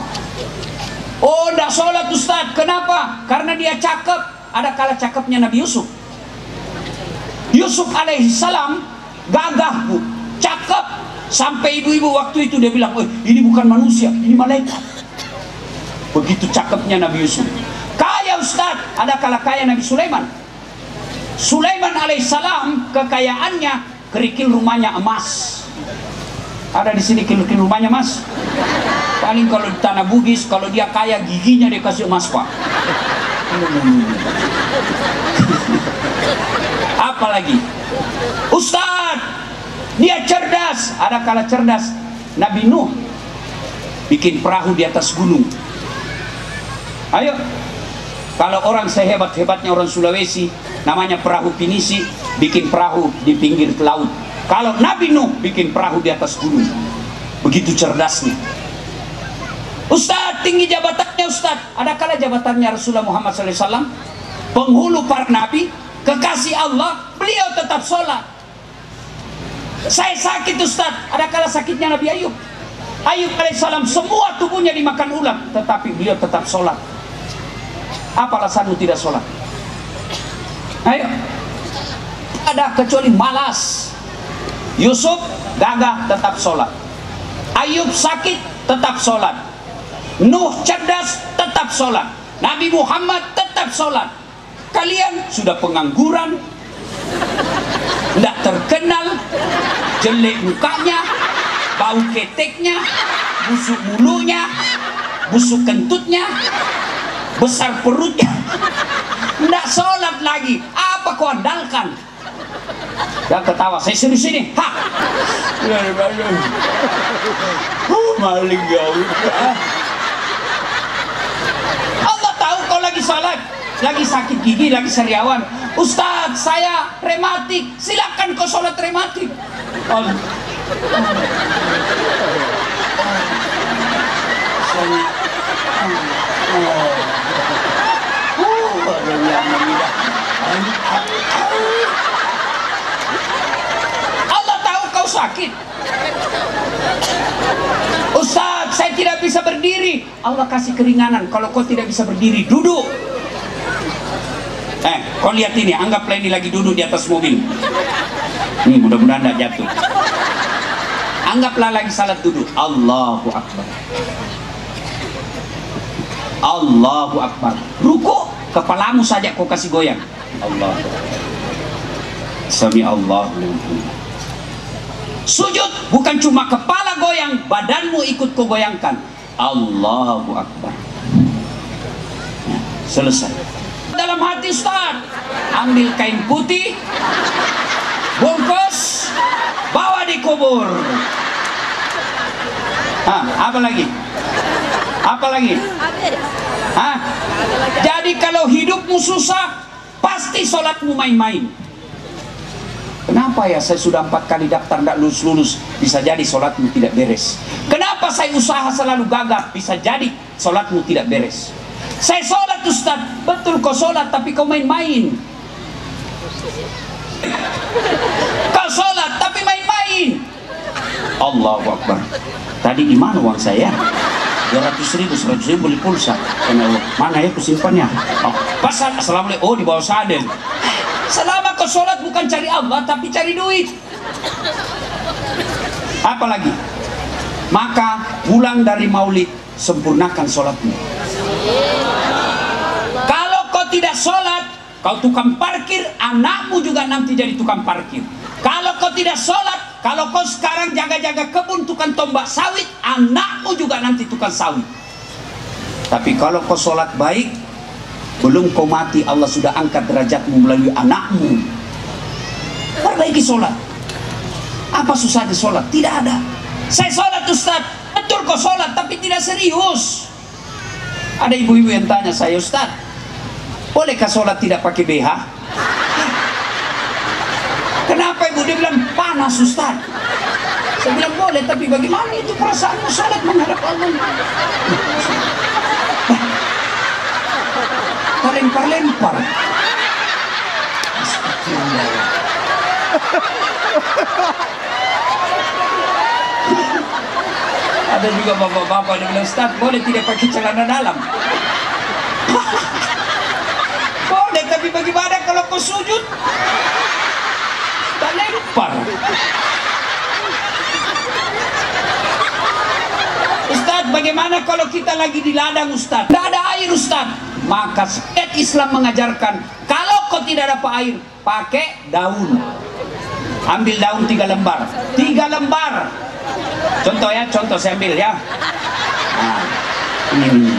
Oh, enggak sholat Ustaz. Kenapa? Karena dia cakep. Ada kala cakepnya Nabi Yusuf. Yusuf alaihissalam gagah bu, cakep. Sampai ibu-ibu waktu itu dia bilang, ini bukan manusia, ini malaikat. Begitu cakepnya Nabi Yusuf. Kaya Ustaz. Ada kala kaya Nabi Sulaiman. Sulaiman alaihissalam kekayaannya kerikil rumahnya emas. Ada di sini kerikil rumahnya emas. Paling kalau di tanah Bugis, kalau dia kaya giginya dia kasih emas pak. Apalagi Ustadz, dia cerdas. Ada kala cerdas Nabi Nuh bikin perahu di atas gunung. Ayo, kalau orang sehebat-hebatnya orang Sulawesi, namanya perahu pinisi, bikin perahu di pinggir laut. Kalau Nabi Nuh bikin perahu di atas gunung. Begitu cerdasnya. Ustadz, tinggi jabatannya Ustadz. Ada kala jabatannya Rasulullah Muhammad SAW, penghulu para nabi, kekasih Allah, beliau tetap sholat. Saya sakit Ustadz. Ada kala sakitnya Nabi Ayub. Ayub alaihissalam semua tubuhnya dimakan ular, tetapi beliau tetap sholat. Apa alasanmu tidak sholat? Ayo. Ada kecuali malas. Yusuf gagah tetap sholat. Ayub sakit tetap sholat. Nuh cerdas tetap sholat. Nabi Muhammad tetap sholat. Kalian sudah pengangguran, tidak terkenal, jelek mukanya, bau keteknya, busuk mulutnya, busuk kentutnya, besar perutnya, tidak sholat lagi. Apa kau andalkan? Dia ketawa, saya serius ini. Ha! Maling jauh. Allah tahu kau lagi sholat, lagi sakit gigi, lagi sariawan. Ustadz, saya rematik. Silakan kau sholat rematik. Allah tahu kau sakit. Ustaz, saya tidak bisa berdiri. Allah kasih keringanan. Kalau kau tidak bisa berdiri, duduk. Kau lihat ini, anggaplah ini lagi duduk di atas mobil. Ini mudah-mudahan tidak jatuh. Anggaplah lagi salat duduk. Allahu Akbar. Allahu Akbar. Ruku, kepalamu saja kau kasih goyang. Allah. Sami Allah. Sujud bukan cuma kepala goyang, badanmu ikut kau goyangkan. Allahu Akbar. Ya, selesai. Dalam hati Ustaz, ambil kain putih, bungkus, bawa dikubur. Apa lagi? Apa lagi? Jadi kalau hidupmu susah, pasti sholatmu main-main. Kenapa ya saya sudah 4 kali daftar tidak lulus-lulus? Bisa jadi sholatmu tidak beres. Kenapa saya usaha selalu gagal? Bisa jadi sholatmu tidak beres. Saya sholat Ustaz, betul kau sholat tapi kau main-main. Kau sholat tapi main-main. Allahu Akbar. Tadi di mana uang saya? 200.000, 100.000 beli pulsa. Mana ya kusimpannya? Oh, pasal assalamualaikum. Oh, di bawah sadel. Selama kau sholat bukan cari Allah tapi cari duit. Apalagi? Maka pulang dari maulid, sempurnakan sholatmu. Kalau kau tidak sholat, kau tukang parkir, anakmu juga nanti jadi tukang parkir. Kalau kau tidak sholat, kalau kau sekarang jaga-jaga kebun tukang tombak sawit, anakmu juga nanti tukang sawit. Tapi kalau kau sholat baik, belum kau mati Allah sudah angkat derajatmu melalui anakmu. Perbaiki sholat. Apa susahnya sholat? Tidak ada. Saya sholat Ustaz, betul kau sholat tapi tidak serius. Ada ibu-ibu yang tanya saya, Ustaz, bolehkah sholat tidak pakai BH? Kenapa ibu? Dia bilang panas Ustaz. Saya bilang boleh, tapi bagaimana itu perasaanmu sholat menghadap Allah? Lempar-lempar. Ada juga bapak-bapak yang bilang, Ustaz, boleh tidak pakai celana dalam? Boleh, tapi bagaimana kalau kau sujud? Tak lempar. Ustaz, bagaimana kalau kita lagi di ladang Ustaz? Tidak ada air Ustaz. Maka syariat Islam mengajarkan, kalau kau tidak dapat air, pakai daun. Ambil daun 3 lembar. 3 lembar. Contoh ya, contoh saya ambil ya. Ini.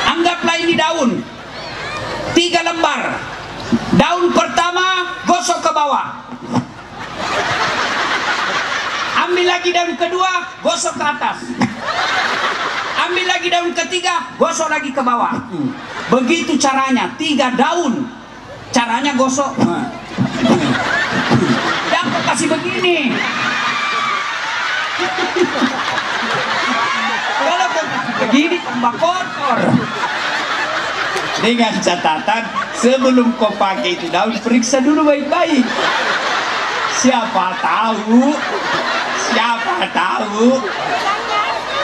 Anggaplah ini daun. 3 lembar. Daun pertama gosok ke bawah. Ambil lagi daun kedua, gosok ke atas. Ambil lagi daun ketiga, gosok lagi ke bawah. Begitu caranya, 3 daun. Caranya gosok. Jangan kasih begini. Kalau begini tambah kotor. Dengan catatan, sebelum kau pakai itu daun, periksa dulu baik-baik. Siapa tahu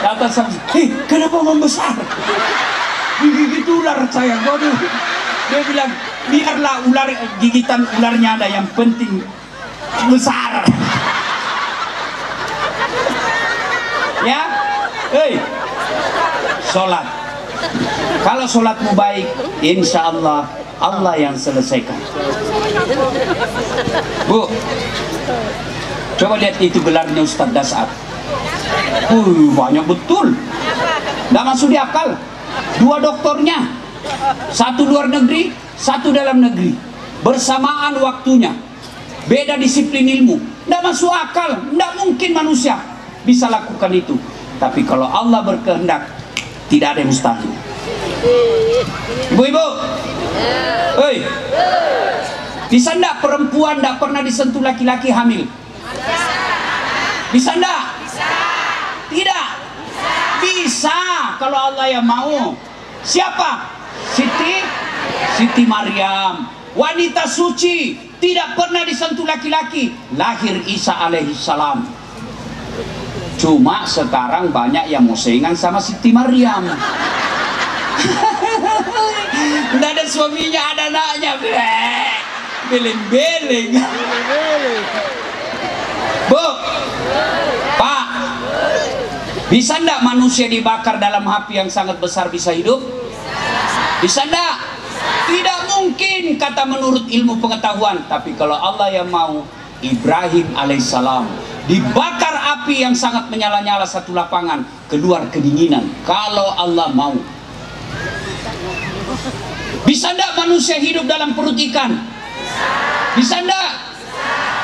datang sama, kenapa membesar? Gigit ular saya, waduh. Dia bilang, biarlah gigitan ularnya ada, yang penting besar. Ya, sholat. Kalau sholatmu baik, insya Allah Allah yang selesaikan. Bu, coba lihat itu gelarnya Ustadz Dasar. Banyak betul. Nggak masuk di akal. 2 doktornya, 1 luar negeri, 1 dalam negeri, bersamaan waktunya, beda disiplin ilmu. Nggak masuk akal. Nggak mungkin manusia bisa lakukan itu. Tapi kalau Allah berkehendak, tidak ada yang mustahil. Ibu-ibu, bisa nggak perempuan nggak pernah disentuh laki-laki hamil? Bisa nggak? Tidak. Bisa kalau Allah yang mau. Siapa? Siti Maryam, wanita suci, tidak pernah disentuh laki-laki, lahir Isa alaihissalam. Cuma sekarang banyak yang mau saingan sama Siti Maryam. Nggak ada suaminya, ada anaknya, beleng-beleng. Bu, Pak, bisa ndak manusia dibakar dalam api yang sangat besar bisa hidup? Bisa ndak? Tidak mungkin, kata menurut ilmu pengetahuan. Tapi kalau Allah yang mau, Ibrahim alaihissalam dibakar api yang sangat menyala-nyala satu lapangan, keluar kedinginan. Kalau Allah mau. Bisa enggak manusia hidup dalam perut ikan? Bisa enggak?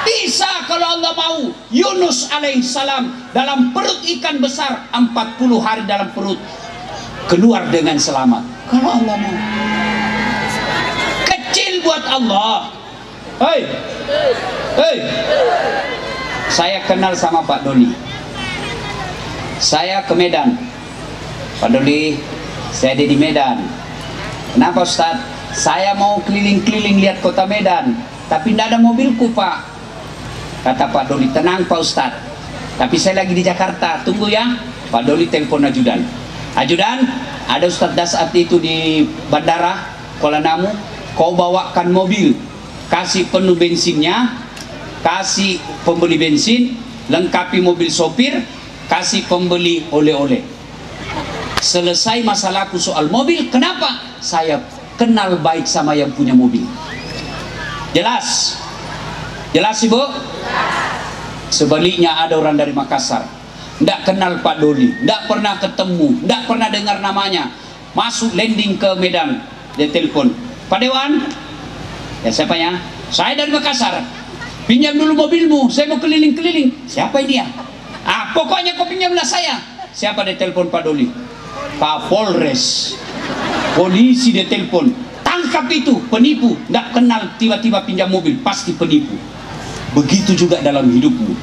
Bisa kalau Allah mau. Yunus alaihissalam dalam perut ikan besar 40 hari dalam perut, keluar dengan selamat. Kalau Allah mau. Kecil buat Allah. Hei, hei. Saya kenal sama Pak Doli. Saya ke Medan. Pak Doli, saya ada di Medan. Kenapa Ustaz? Saya mau keliling-keliling lihat kota Medan, tapi tidak ada mobilku Pak. Kata Pak Doli, tenang Pak Ustaz, tapi saya lagi di Jakarta, tunggu ya. Pak Doli telepon ajudan. Ajudan, ada Ustaz Dasat itu di bandara Kuala Namu, kau bawakan mobil, kasih penuh bensinnya, kasih pembeli bensin, lengkapi mobil sopir, kasih pembeli oleh-oleh. Selesai masalahku soal mobil. Kenapa? Saya kenal baik sama yang punya mobil. Jelas? Jelas Ibu? Sebaliknya ada orang dari Makassar, tidak kenal Pak Doli, tidak pernah ketemu, tidak pernah dengar namanya. Masuk landing ke Medan, dia telepon, Pak Dewan, ya siapanya? Saya dari Makassar, pinjam dulu mobilmu, saya mau keliling-keliling. Siapa ini ya? Ah, pokoknya kau pinjamlah saya. Siapa dia telepon? Pak Doli. Pak Polres, polisi dia telepon, tangkap itu penipu. Tidak kenal, tiba-tiba pinjam mobil, pasti penipu. Begitu juga dalam hidupmu.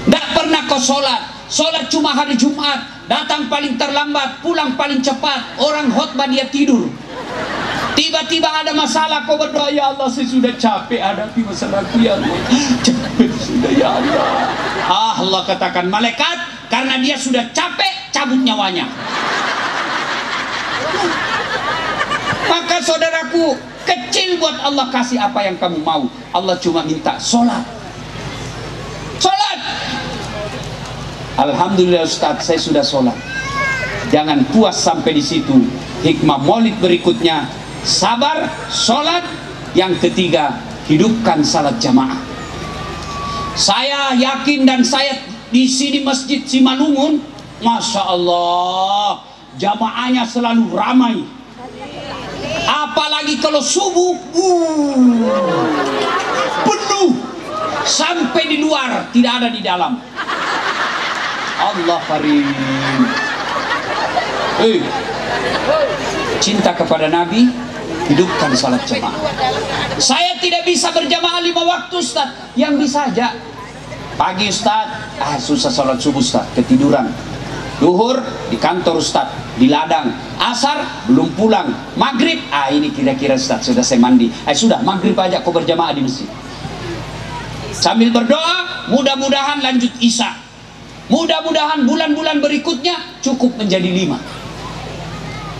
Tidak pernah kau sholat cuma hari Jumat, datang paling terlambat, pulang paling cepat. Orang khotbah dia tidur. Tiba-tiba ada masalah, kau berdoa, ya Allah saya sudah capek hadapi masalahku ya Allah, capek sudah ya Allah. Allah katakan, malaikat, karena dia sudah capek, cabut nyawanya. Maka saudaraku, kecil buat Allah, kasih apa yang kamu mau. Allah cuma minta sholat. Sholat. Alhamdulillah Ustaz, saya sudah sholat. Jangan puas sampai di situ. Hikmah maulid berikutnya, sabar, sholat. Yang ketiga, hidupkan salat jamaah. Saya yakin dan saya di sini Masjid Simalungun, Masya Allah, jamaahnya selalu ramai. Apalagi kalau subuh, penuh sampai di luar, tidak ada di dalam. Allah karim. Cinta kepada Nabi, hidupkan salat jamaah. Saya tidak bisa berjamaah 5 waktu Ustaz. Yang bisa aja pagi Ustaz, susah salat subuh Ustaz, ketiduran. Duhur di kantor Ustaz, di ladang. Asar belum pulang. Maghrib, ini kira-kira Ustaz sudah saya mandi. Sudah maghrib aja kau berjamaah di masjid. Sambil berdoa, mudah-mudahan lanjut Isya. Mudah-mudahan bulan-bulan berikutnya cukup menjadi 5.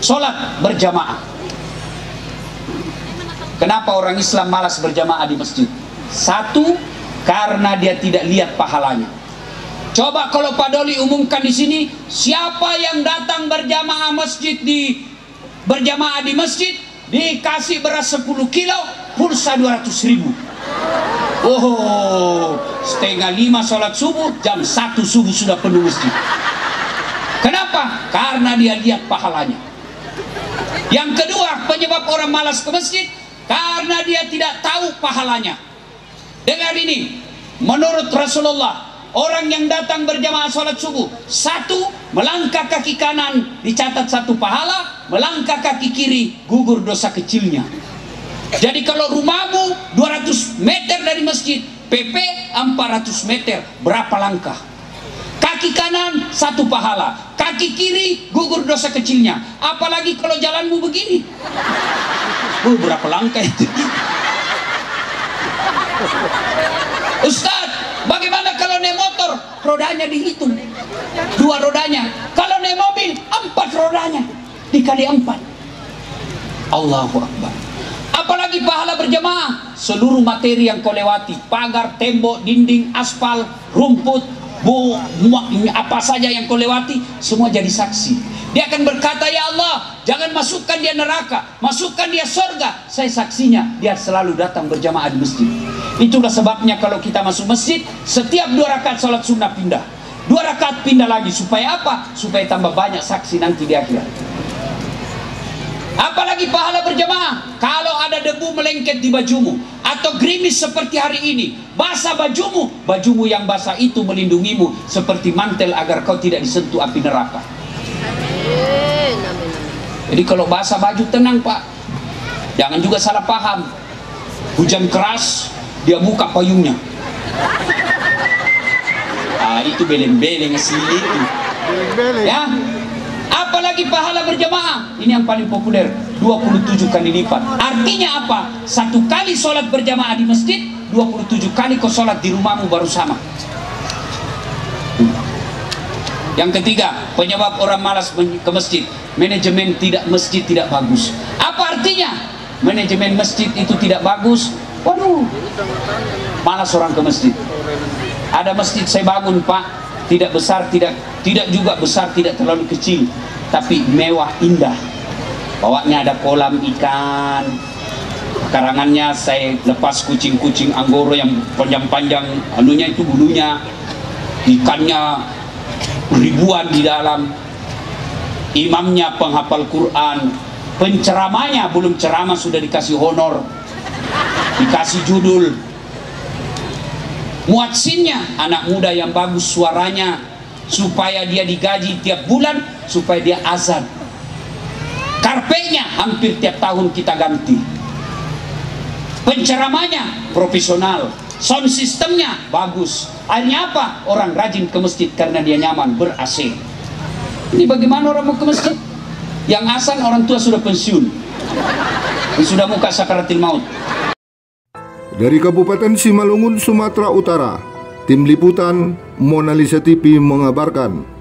Sholat berjamaah. Kenapa orang Islam malas berjamaah di masjid? Satu, karena dia tidak lihat pahalanya. Coba kalau Pak Doli umumkan di sini, siapa yang datang berjamaah berjamaah di masjid, dikasih beras 10 kilo, pulsa 200.000. Oh, 4:30 sholat subuh, jam 1 subuh sudah penuh masjid. Kenapa? Karena dia lihat pahalanya. Yang kedua, penyebab orang malas ke masjid, karena dia tidak tahu pahalanya. Dengar ini, menurut Rasulullah, orang yang datang berjamaah sholat subuh, 1, melangkah kaki kanan dicatat 1 pahala, melangkah kaki kiri gugur dosa kecilnya. Jadi kalau rumahmu 200 meter dari masjid, PP 400 meter, berapa langkah? Kaki kanan 1 pahala, kaki kiri gugur dosa kecilnya. Apalagi kalau jalanmu begini, berapa langkah itu? Ustaz, bagaimana kalau naik motor? Rodanya dihitung, 2 rodanya. Kalau naik mobil, 4 rodanya, dikali 4. Allahu Akbar. Apalagi pahala berjamaah, seluruh materi yang kau lewati, pagar, tembok, dinding, aspal, rumput, apa saja yang kau lewati, semua jadi saksi. Dia akan berkata, ya Allah, jangan masukkan dia neraka, masukkan dia surga. Saya saksinya, dia selalu datang berjamaah di masjid. Itulah sebabnya kalau kita masuk masjid, setiap 2 rakaat sholat sunnah pindah, 2 rakaat pindah lagi. Supaya apa? Supaya tambah banyak saksi nanti di akhirat. Apalagi pahala berjamaah. Kalau ada debu melengket di bajumu, atau gerimis seperti hari ini, basah bajumu, bajumu yang basah itu melindungimu seperti mantel agar kau tidak disentuh api neraka. Jadi kalau basah baju, tenang Pak, jangan juga salah paham. Hujan keras, dia buka payungnya. Itu beleng-beleng asli itu. Ya. Apalagi pahala berjamaah, ini yang paling populer, 27 kali lipat. Artinya apa? 1 kali sholat berjamaah di masjid, 27 kali kau sholat di rumahmu baru sama. Yang ketiga, penyebab orang malas ke masjid, manajemen masjid tidak bagus. Apa artinya? Manajemen masjid itu tidak bagus. Waduh, malas orang ke masjid. Ada masjid saya bangun Pak, tidak besar, tidak juga besar, tidak terlalu kecil, tapi mewah, indah. Bawahnya ada kolam ikan, karangannya saya lepas kucing-kucing anggoro yang panjang-panjang, anunya itu bulunya, ikannya ribuan di dalam. Imamnya penghafal Quran, penceramanya belum ceramah sudah dikasih honor, dikasih judul. Muadzinnya anak muda yang bagus suaranya, supaya dia digaji tiap bulan, supaya dia azan. Karpetnya hampir tiap tahun kita ganti. Penceramanya profesional, sound systemnya bagus. Akhirnya apa? Orang rajin ke masjid karena dia nyaman, ber-AC. Ini bagaimana orang mau ke masjid? Yang azan orang tua sudah pensiun, sudah muka sakaratil maut. Dari Kabupaten Simalungun, Sumatera Utara, Tim Liputan Mona Lisa TV mengabarkan.